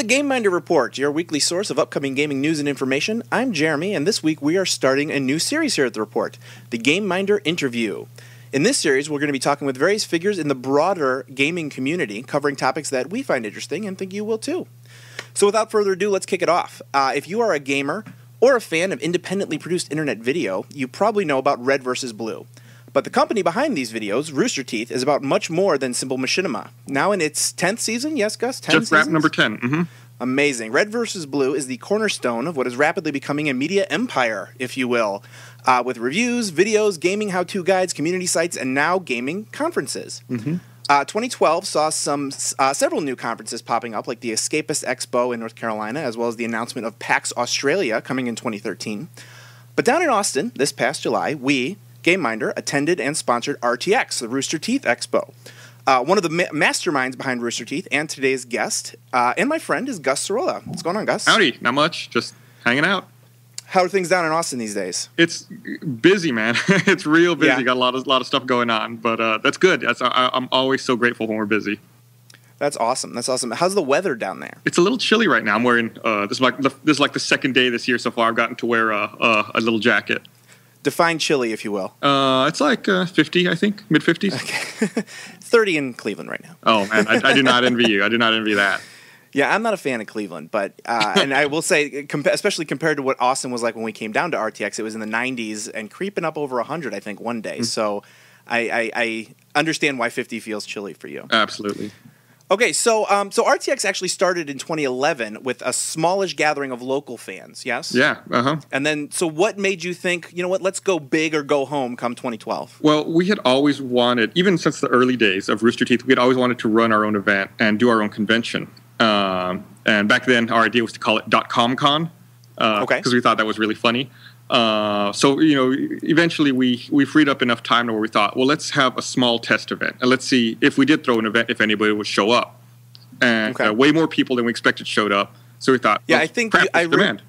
GameMinder Report, your weekly source of upcoming gaming news and information. I'm Jeremy, and this week we are starting a new series here at the Report, the GameMinder Interview. In this series, we're going to be talking with various figures in the broader gaming community, covering topics that we find interesting and think you will too. So without further ado, let's kick it off. If you are a gamer or a fan of independently produced internet video, you probably know about Red vs. Blue. But the company behind these videos, Rooster Teeth, is about much more than simple machinima. Now in its 10th season, yes, Gus? 10 Just wrapped number 10. Mm-hmm. Amazing. Red vs. Blue is the cornerstone of what is rapidly becoming a media empire, if you will, with reviews, videos, gaming how-to guides, community sites, and now gaming conferences. 2012 saw several new conferences popping up, like the Escapist Expo in North Carolina, as well as the announcement of PAX Australia coming in 2013. But down in Austin, this past July, we, GameMinder, attended and sponsored RTX, the Rooster Teeth Expo. One of the masterminds behind Rooster Teeth and today's guest and my friend is Gus Sorola. What's going on, Gus? Howdy. Not much. Just hanging out. How are things down in Austin these days? It's busy, man. It's real busy. Yeah. Got a lot of stuff going on, but that's good. I'm always so grateful when we're busy. That's awesome. That's awesome. How's the weather down there? It's a little chilly right now. I'm wearing this is like the second day this year so far. I've gotten to wear a little jacket. Define chilly, if you will. It's like 50, I think, mid-50s. Okay. 30 in Cleveland right now. Oh, man, I do not envy you. I do not envy that. Yeah, I'm not a fan of Cleveland, but and I will say, especially compared to what Austin was like when we came down to RTX, it was in the 90s and creeping up over 100, I think, one day. Mm-hmm. So I understand why 50 feels chilly for you. Absolutely. Okay, so RTX actually started in 2011 with a smallish gathering of local fans, yes? Yeah, And then, so what made you think, you know what, let's go big or go home come 2012? Well, we had always wanted, even since the early days of Rooster Teeth, we had always wanted to run our own event and do our own convention. And back then, our idea was to call it .comcon, because we thought that was really funny. So, eventually we freed up enough time to where we thought, well, let's have a small test event. And let's see if we did throw an event, if anybody would show up. And way more people than we expected showed up. So we thought, I think demand.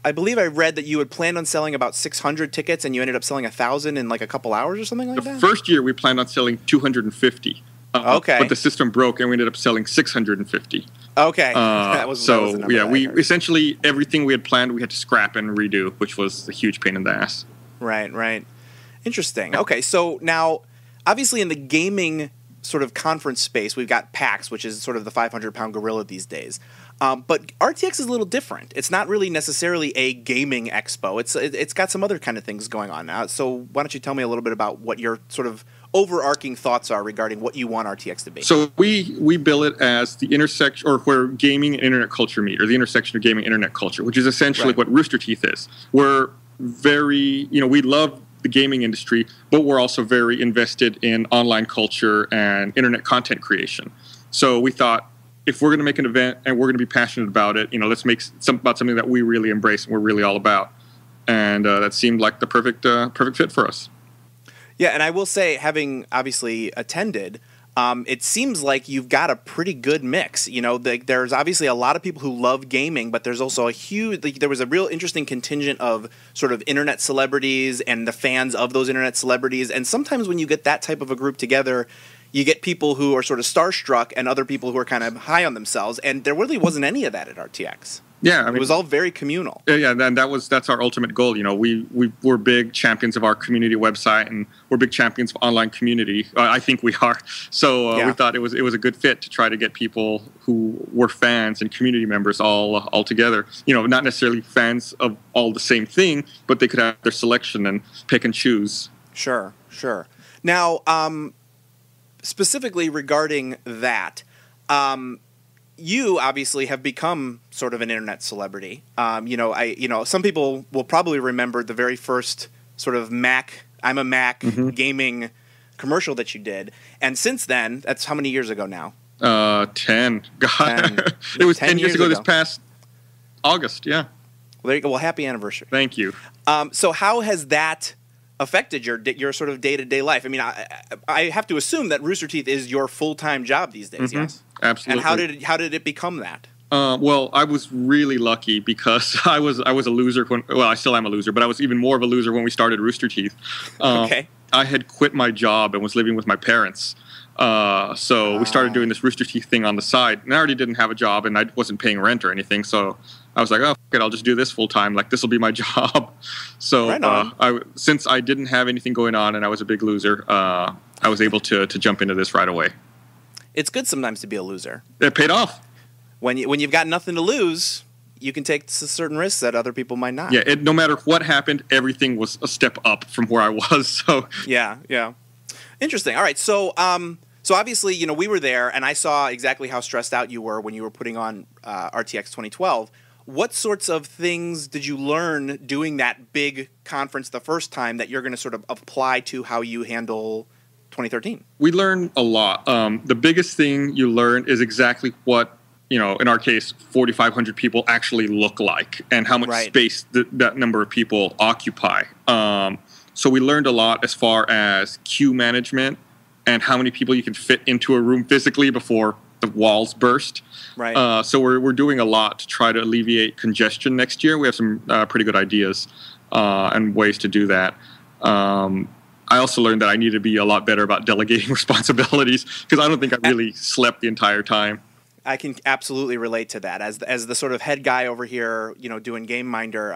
I believe I read that you had planned on selling about 600 tickets and you ended up selling 1,000 in like a couple hours or something like that? The first year we planned on selling 250. But the system broke and we ended up selling 650. Okay. We essentially everything we had planned we had to scrap and redo, which was a huge pain in the ass. Right. Interesting. Okay, so now obviously in the gaming sort of conference space, we've got PAX, which is sort of the 500-pound gorilla these days. But RTX is a little different. It's not really necessarily a gaming expo. It's got some other kind of things going on now. So why don't you tell me a little bit about what your sort of overarching thoughts are regarding what you want RTX to be? So we bill it as the intersection, or where gaming and internet culture meet, or the intersection of gaming and internet culture, which is essentially what Rooster Teeth is. We're very, we love the gaming industry, but we're also very invested in online culture and internet content creation. So we thought, if we're going to make an event and we're going to be passionate about it, let's make something that we really embrace and we're really all about. And that seemed like the perfect fit for us. Yeah, and I will say, having obviously attended, it seems like you've got a pretty good mix. There's obviously a lot of people who love gaming, but there's also there was a real interesting contingent of sort of internet celebrities and the fans of those internet celebrities. And sometimes when you get that type of a group together, you get people who are sort of starstruck and other people who are kind of high on themselves. And there really wasn't any of that at RTX. Yeah, it was all very communal. Yeah, and that's our ultimate goal. We're big champions of our community website, and we're big champions of online community. I think we are. So we thought it was a good fit to try to get people who were fans and community members all together. Not necessarily fans of all the same thing, but they could have their selection and pick and choose. Sure. Now, specifically regarding that. You obviously have become sort of an internet celebrity. Some people will probably remember the very first sort of I'm a Mac gaming commercial that you did. And since then, that's how many years ago now? 10. God. It was 10 years ago this past August, yeah. Well, there you go. Well, happy anniversary. Thank you. So how has that affected your sort of day-to-day life? I mean, I have to assume that Rooster Teeth is your full-time job these days, yes? Absolutely. And how did it become that? Well, I was really lucky because I was a loser I still am a loser, but I was even more of a loser when we started Rooster Teeth. Okay. I had quit my job and was living with my parents. So we started doing this Rooster Teeth thing on the side, and I already didn't have a job, and I wasn't paying rent or anything. So I was like, oh, fuck it, I'll just do this full time. Like, this will be my job. So since I didn't have anything going on and I was a big loser, I was able to jump into this right away. It's good sometimes to be a loser. It paid off. When you've got nothing to lose, you can take certain risks that other people might not. Yeah, no matter what happened, everything was a step up from where I was. So yeah. Interesting. All right, so obviously, we were there, and I saw exactly how stressed out you were when you were putting on RTX 2012. What sorts of things did you learn doing that big conference the first time that you're going to sort of apply to how you handle 2013? We learned a lot. The biggest thing you learn is exactly what, in our case, 4,500 people actually look like and how much space that number of people occupy. So we learned a lot as far as queue management and how many people you can fit into a room physically before the walls burst. Right. So we're doing a lot to try to alleviate congestion next year. We have some pretty good ideas and ways to do that. I also learned that I need to be a lot better about delegating responsibilities because I don't think I really slept the entire time. I can absolutely relate to that. As the sort of head guy over here, doing GAME.minder,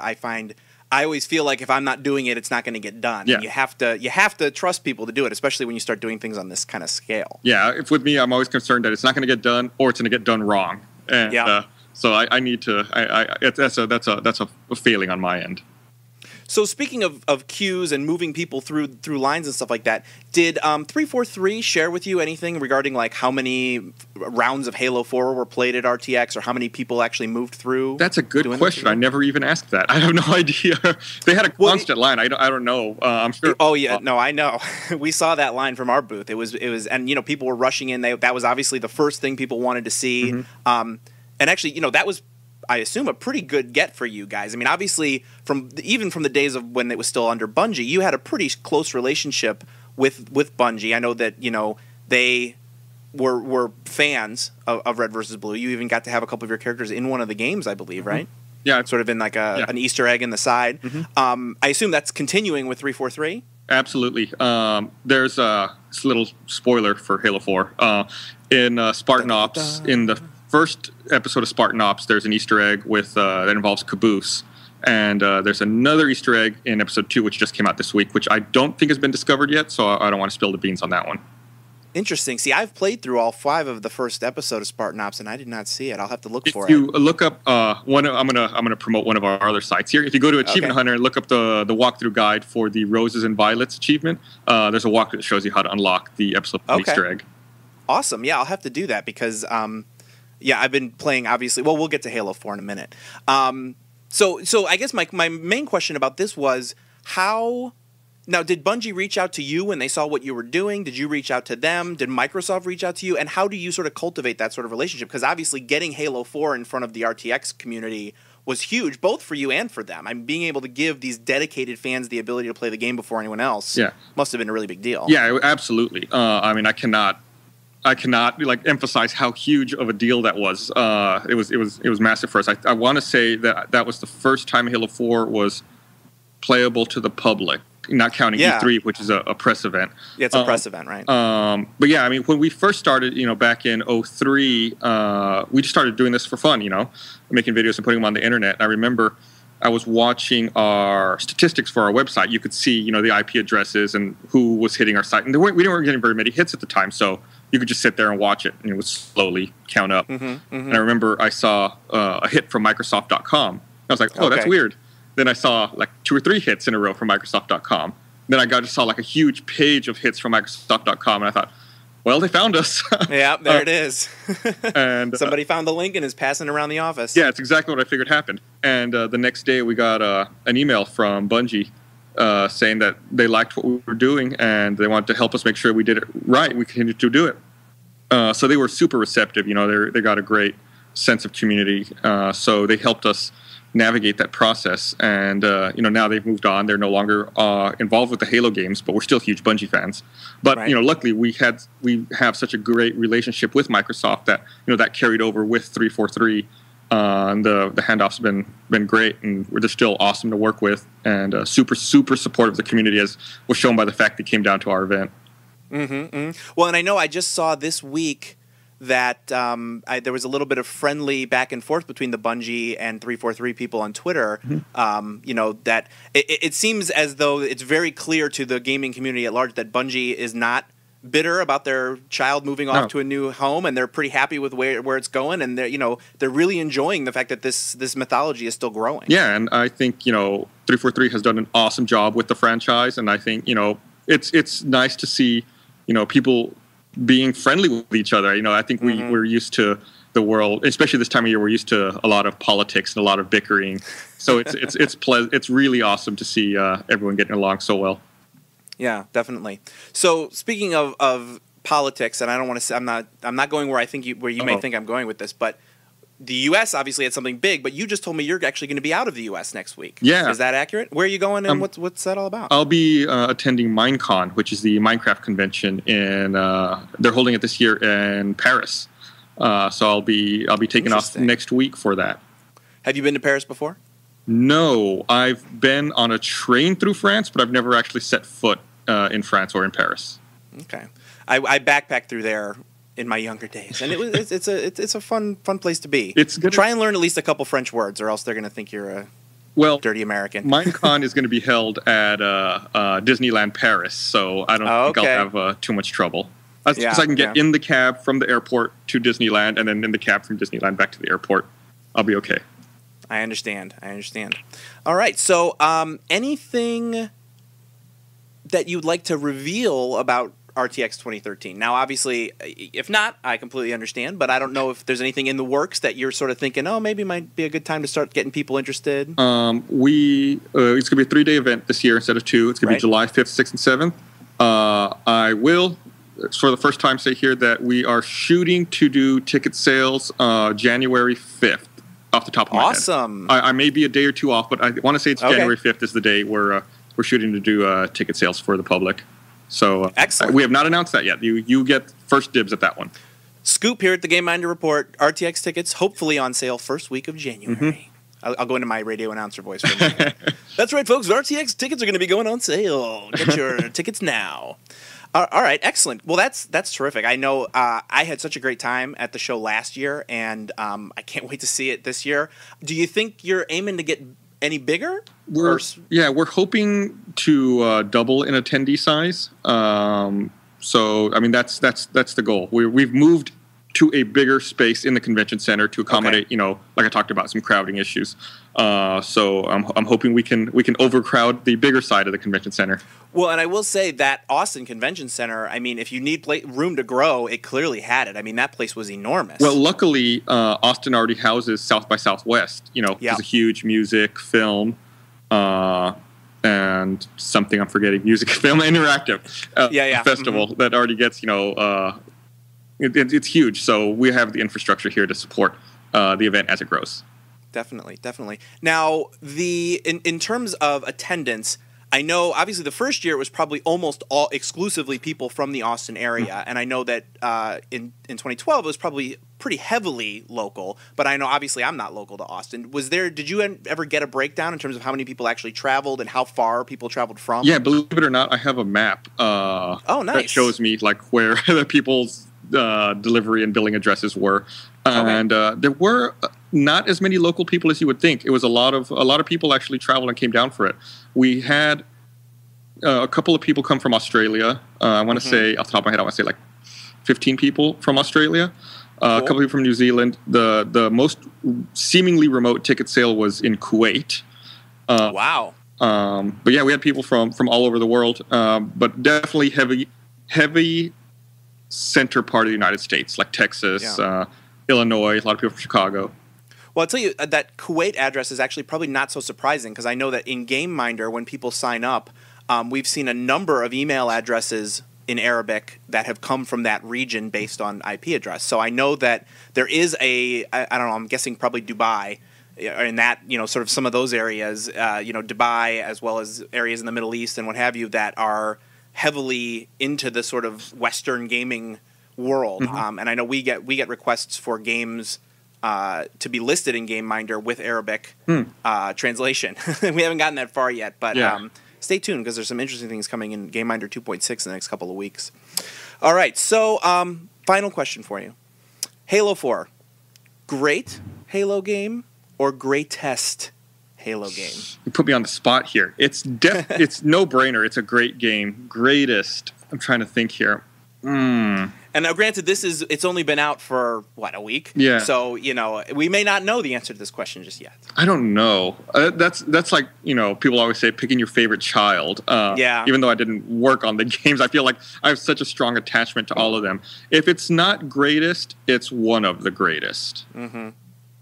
I always feel like if I'm not doing it, it's not going to get done. Yeah. And you have to trust people to do it, especially when you start doing things on this kind of scale. Yeah, if with me, I'm always concerned that it's not going to get done or it's going to get done wrong. And so I need to. That's a failing on my end. So speaking of queues and moving people through lines and stuff like that, did 343 share with you anything regarding like how many rounds of Halo 4 were played at RTX or how many people actually moved through? That's a good question. I never even asked that. I have no idea. They had a constant line. I don't know. I'm sure. Oh yeah, no, I know. We saw that line from our booth. It was, and people were rushing in. That was obviously the first thing people wanted to see. Mm-hmm. And actually, that was, I assume, a pretty good get for you guys. I mean, obviously, even from the days of when it was still under Bungie, you had a pretty close relationship with Bungie. I know that they were fans of Red vs. Blue. You even got to have a couple of your characters in one of the games, I believe, right? Yeah, sort of in like an Easter egg in the side. Mm-hmm. I assume that's continuing with 343. Absolutely. There's a little spoiler for Halo 4 in Spartan Ops in the first episode of Spartan Ops, there's an Easter egg that involves Caboose. And there's another Easter egg in episode 2, which just came out this week, which I don't think has been discovered yet, so I don't want to spill the beans on that one. Interesting. See, I've played through all 5 of the first episode of Spartan Ops, and I did not see it. I'll have to look for it. If you look up I'm gonna promote one of our other sites here. If you go to Achievement Hunter and look up the walkthrough guide for the Roses and Violets achievement, there's a walkthrough that shows you how to unlock the episode Easter egg. Awesome. Yeah, I'll have to do that because I've been playing, obviously. Well, we'll get to Halo 4 in a minute. So I guess my main question about this was how... Now, did Bungie reach out to you when they saw what you were doing? Did you reach out to them? Did Microsoft reach out to you? And how do you sort of cultivate that sort of relationship? Because obviously getting Halo 4 in front of the RTX community was huge, both for you and for them. I mean, being able to give these dedicated fans the ability to play the game before anyone else must have been a really big deal. Yeah, absolutely. I mean, I cannot like emphasize how huge of a deal that was. It was massive for us. I want to say that was the first time Halo 4 was playable to the public, not counting E3, which is a press event. Yeah, it's a press event, right? But yeah, I mean, when we first started, back in 2003, we just started doing this for fun, making videos and putting them on the internet. And I remember I was watching our statistics for our website. You could see, the IP addresses and who was hitting our site. And we weren't getting very many hits at the time, so you could just sit there and watch it, and it would slowly count up. And I remember I saw a hit from Microsoft.com. I was like, oh, that's weird. Then I saw like 2 or 3 hits in a row from Microsoft.com. Then I saw like a huge page of hits from Microsoft.com, and I thought, well, they found us. Yeah, there it is. And somebody found the link and is passing around the office. Yeah, it's exactly what I figured happened. And the next day we got an email from Bungie saying that they liked what we were doing and they wanted to help us make sure we did it right. We continued to do it. So they were super receptive. They got a great sense of community. So they helped us navigate that process. And, now they've moved on. They're no longer involved with the Halo games, but we're still huge Bungie fans. But, luckily we have such a great relationship with Microsoft that, that carried over with 343. And the handoff's been great, and they're still awesome to work with, and super, super supportive of the community, as was shown by the fact they came down to our event. Well, and I know I just saw this week that there was a little bit of friendly back and forth between the Bungie and 343 people on Twitter. That it seems as though it's very clear to the gaming community at large that Bungie is not bitter about their child moving off to a new home, and they're pretty happy with where it's going, and they're really enjoying the fact that this mythology is still growing. Yeah, and I think 343 has done an awesome job with the franchise, and I think it's nice to see people being friendly with each other. I think we're used to the world, especially this time of year. We're used to a lot of politics and a lot of bickering, so it's really awesome to see everyone getting along so well. Yeah, definitely. So speaking of politics, and I don't want to say I'm not going where you may think I'm going with this, but the U.S. obviously had something big. But you just told me you're actually going to be out of the U.S. next week. Yeah, is that accurate? Where are you going, and what's that all about? I'll be attending Minecon, which is the Minecraft convention, and they're holding it this year in Paris. So I'll be taking off next week for that. Have you been to Paris before? No, I've been on a train through France, but I've never actually set foot in France or in Paris. Okay, I backpacked through there in my younger days, and it's a fun place to be. It's good. Try and learn at least a couple French words, or else they're going to think you're a dirty American. Minecon is going to be held at Disneyland Paris, so I don't think I'll have too much trouble. Because I can get in the cab from the airport to Disneyland, and then in the cab from Disneyland back to the airport. I'll be okay. I understand. All right. So, anything that you'd like to reveal about RTX 2013? Now, obviously, if not, I completely understand. But I don't know if there's anything in the works that you're sort of thinking, maybe it might be a good time to start getting people interested. It's going to be a 3-day event this year instead of 2. It's going to be July 5th, 6th, and 7th. I will, for the first time, say here that we are shooting to do ticket sales January 5th. Off the top of my head. Awesome. I may be a day or two off, but I want to say it's January 5th is the day we're shooting to do ticket sales for the public. So excellent. We have not announced that yet. You get first dibs at that one. Scoop here at the GameMinder Report. RTX tickets hopefully on sale first week of January. I'll go into my radio announcer voice for a minute. That's right, folks. RTX tickets are going to be going on sale. Get your tickets now. All right, excellent. Well, that's terrific. I know I had such a great time at the show last year, and I can't wait to see it this year. Do you think you're aiming to get any bigger? We're hoping to double in attendee size. So I mean that's the goal. We've moved to a bigger space in the convention center to accommodate, like I talked about, some crowding issues. So I'm hoping we can overcrowd the bigger side of the convention center. Well, and I will say that Austin Convention Center, I mean, if you need room to grow, it clearly had it. I mean, that place was enormous. Well, luckily, Austin already houses South by Southwest. It's a huge music, film, and something I'm forgetting, music, film, interactive festival that already gets, it's huge. So we have the infrastructure here to support the event as it grows. Definitely. Now, in terms of attendance, I know obviously the first year it was probably almost all exclusively people from the Austin area, and I know that in 2012 it was probably pretty heavily local. But I know obviously I'm not local to Austin. Did you ever get a breakdown in terms of how many people actually traveled and how far people traveled from? Yeah, believe it or not, I have a map. Nice. That shows me like where the people's delivery and billing addresses were, and there were not as many local people as you would think. It was a lot of people actually traveled and came down for it. We had a couple of people come from Australia. I want to say, off the top of my head, I want to say like 15 people from Australia. Cool. A couple of people from New Zealand. The most seemingly remote ticket sale was in Kuwait. Wow. But yeah, we had people from all over the world. But definitely heavy center part of the United States, like Texas, Illinois, a lot of people from Chicago. Well, I'll tell you, that Kuwait address is actually probably not so surprising because I know that in GameMinder, when people sign up, we've seen a number of email addresses in Arabic that have come from that region based on IP address. So I know that there is I don't know, I'm guessing probably Dubai, in that, sort of some of those areas, Dubai as well as areas in the Middle East and what have you that are heavily into the sort of Western gaming world. And I know we get requests for games to be listed in GameMinder with Arabic translation. We haven't gotten that far yet, but stay tuned because there's some interesting things coming in GameMinder 2.6 in the next couple of weeks. All right, so final question for you. Halo 4, great Halo game or greatest Halo game? You put me on the spot here. It's no-brainer. It's a great game. Greatest. I'm trying to think here. And now, granted, it's only been out for, what, a week? Yeah. So, we may not know the answer to this question just yet. I don't know. That's like, people always say picking your favorite child. Yeah. Even though I didn't work on the games, I feel like I have such a strong attachment to all of them. If it's not greatest, it's one of the greatest. Mm-hmm.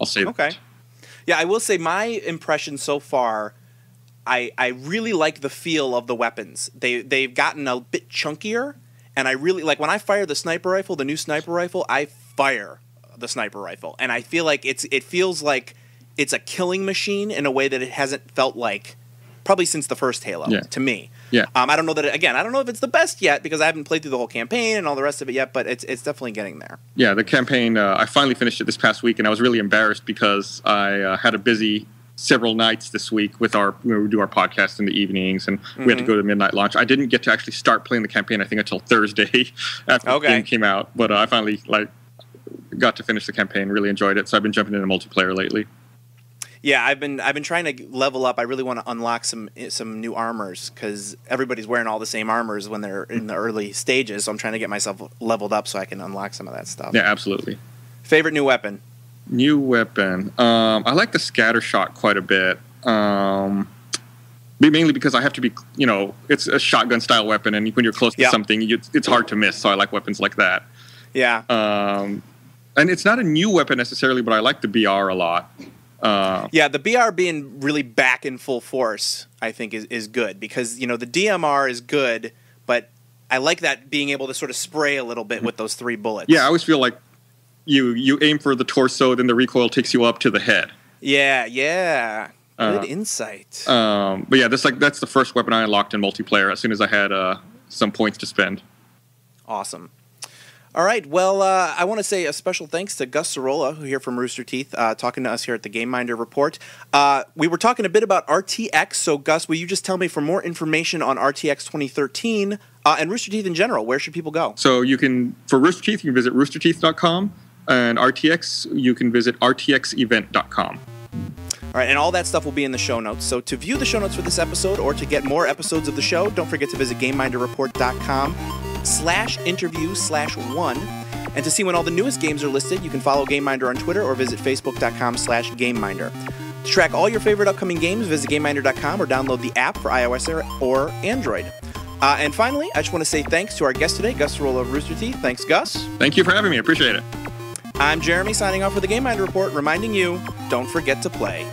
I'll say that. Okay. Yeah, I will say my impression so far, I really like the feel of the weapons. They've gotten a bit chunkier. And I really, like, when I fire the sniper rifle, the new sniper rifle, I fire the sniper rifle. And I feel like it feels like it's a killing machine in a way that it hasn't felt like probably since the first Halo, to me. Yeah. I don't know that, I don't know if it's the best yet because I haven't played through the whole campaign and all the rest of it yet, but it's definitely getting there. Yeah, the campaign, I finally finished it this past week, and I was really embarrassed because I had a busy several nights this week with we do our podcast in the evenings, and we had to go to midnight launch. I didn't get to actually start playing the campaign, I think, until Thursday after the game came out. But I finally got to finish the campaign, really enjoyed it. So I've been jumping into multiplayer lately. Yeah, I've been trying to level up. I really want to unlock some new armors because everybody's wearing all the same armors when they're in the early stages. So I'm trying to get myself leveled up so I can unlock some of that stuff. Yeah, absolutely. Favorite new weapon? New weapon. I like the scatter shot quite a bit. Mainly because I have to be, it's a shotgun style weapon, and when you're close to something, it's hard to miss. So I like weapons like that. Yeah. And it's not a new weapon necessarily, but I like the BR a lot. The BR being really back in full force, I think, is good because, the DMR is good, but I like that being able to sort of spray a little bit with those 3 bullets. Yeah, I always feel like you aim for the torso, then the recoil takes you up to the head. Yeah. Good insight. But yeah, that's the first weapon I unlocked in multiplayer as soon as I had some points to spend. Awesome. All right. Well, I want to say a special thanks to Gus Sorola, who here from Rooster Teeth, talking to us here at the GameMinder Report. We were talking a bit about RTX. So, Gus, will you just tell me for more information on RTX 2013 and Rooster Teeth in general, where should people go? So for Rooster Teeth, you can visit roosterteeth.com. And RTX, you can visit rtxevent.com. All right, and all that stuff will be in the show notes. So to view the show notes for this episode or to get more episodes of the show, don't forget to visit GameMinderReport.com/interview/1. And to see when all the newest games are listed, you can follow GameMinder on Twitter or visit Facebook.com/GameMinder. To track all your favorite upcoming games, visit GameMinder.com or download the app for iOS or Android. And finally, I just want to say thanks to our guest today, Gus Sorola of Rooster Teeth. Thanks, Gus. Thank you for having me. I appreciate it. I'm Jeremy, signing off for the GameMinder Report, reminding you, don't forget to play.